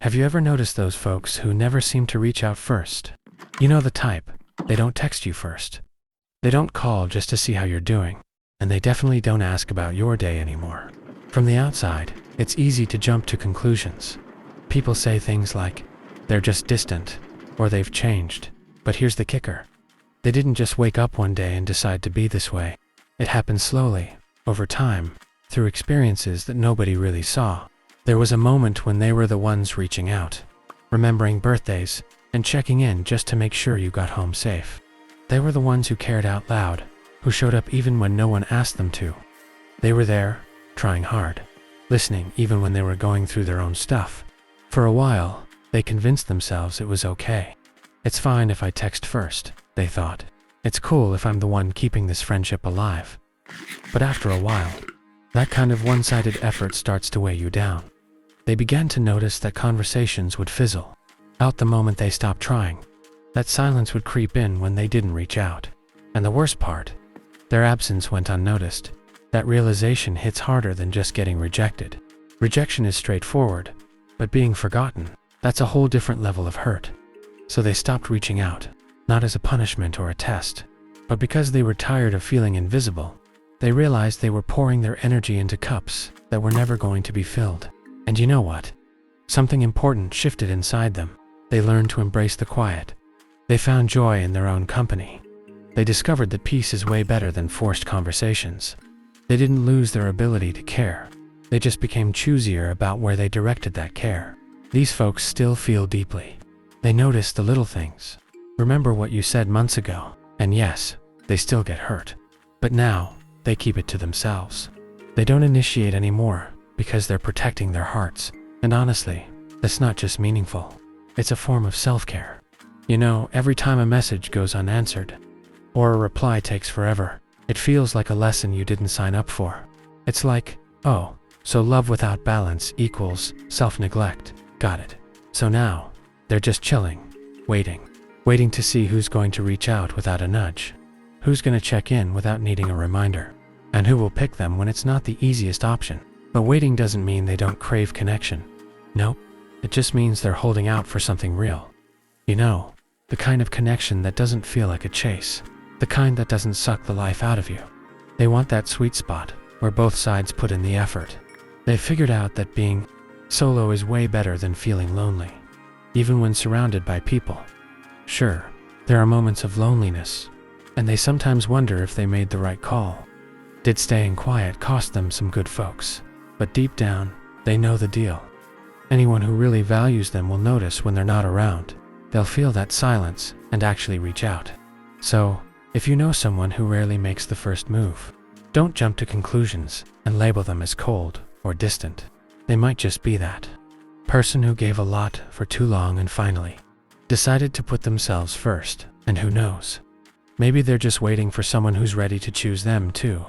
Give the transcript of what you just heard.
Have you ever noticed those folks who never seem to reach out first? You know the type. They don't text you first. They don't call just to see how you're doing. And they definitely don't ask about your day anymore. From the outside, it's easy to jump to conclusions. People say things like, they're just distant, or they've changed. But here's the kicker. They didn't just wake up one day and decide to be this way. It happened slowly, over time, through experiences that nobody really saw. There was a moment when they were the ones reaching out, remembering birthdays, and checking in just to make sure you got home safe. They were the ones who cared out loud, who showed up even when no one asked them to. They were there, trying hard, listening even when they were going through their own stuff. For a while, they convinced themselves it was okay. It's fine if I text first, they thought. It's cool if I'm the one keeping this friendship alive. But after a while, that kind of one-sided effort starts to weigh you down. They began to notice that conversations would fizzle out the moment they stopped trying. That silence would creep in when they didn't reach out. And the worst part, their absence went unnoticed. That realization hits harder than just getting rejected. Rejection is straightforward, but being forgotten, that's a whole different level of hurt. So they stopped reaching out, not as a punishment or a test, but because they were tired of feeling invisible. They realized they were pouring their energy into cups that were never going to be filled. And you know what? Something important shifted inside them. They learned to embrace the quiet. They found joy in their own company. They discovered that peace is way better than forced conversations. They didn't lose their ability to care. They just became choosier about where they directed that care. These folks still feel deeply. They notice the little things. Remember what you said months ago. And yes, they still get hurt. But now, they keep it to themselves. They don't initiate anymore because they're protecting their hearts. And honestly, that's not just meaningful. It's a form of self-care. You know, every time a message goes unanswered, or a reply takes forever, it feels like a lesson you didn't sign up for. It's like, oh, so love without balance equals self-neglect. Got it. So now, they're just chilling, waiting to see who's going to reach out without a nudge, who's going to check in without needing a reminder, and who will pick them when it's not the easiest option. But waiting doesn't mean they don't crave connection. Nope, it just means they're holding out for something real. You know, the kind of connection that doesn't feel like a chase, the kind that doesn't suck the life out of you. They want that sweet spot where both sides put in the effort. They've figured out that being solo is way better than feeling lonely, even when surrounded by people. Sure, there are moments of loneliness, and they sometimes wonder if they made the right call. Did staying quiet cost them some good folks? But deep down, they know the deal. Anyone who really values them will notice when they're not around. They'll feel that silence and actually reach out. So, if you know someone who rarely makes the first move, don't jump to conclusions and label them as cold or distant. They might just be that person who gave a lot for too long and finally decided to put themselves first. And who knows? Maybe they're just waiting for someone who's ready to choose them too.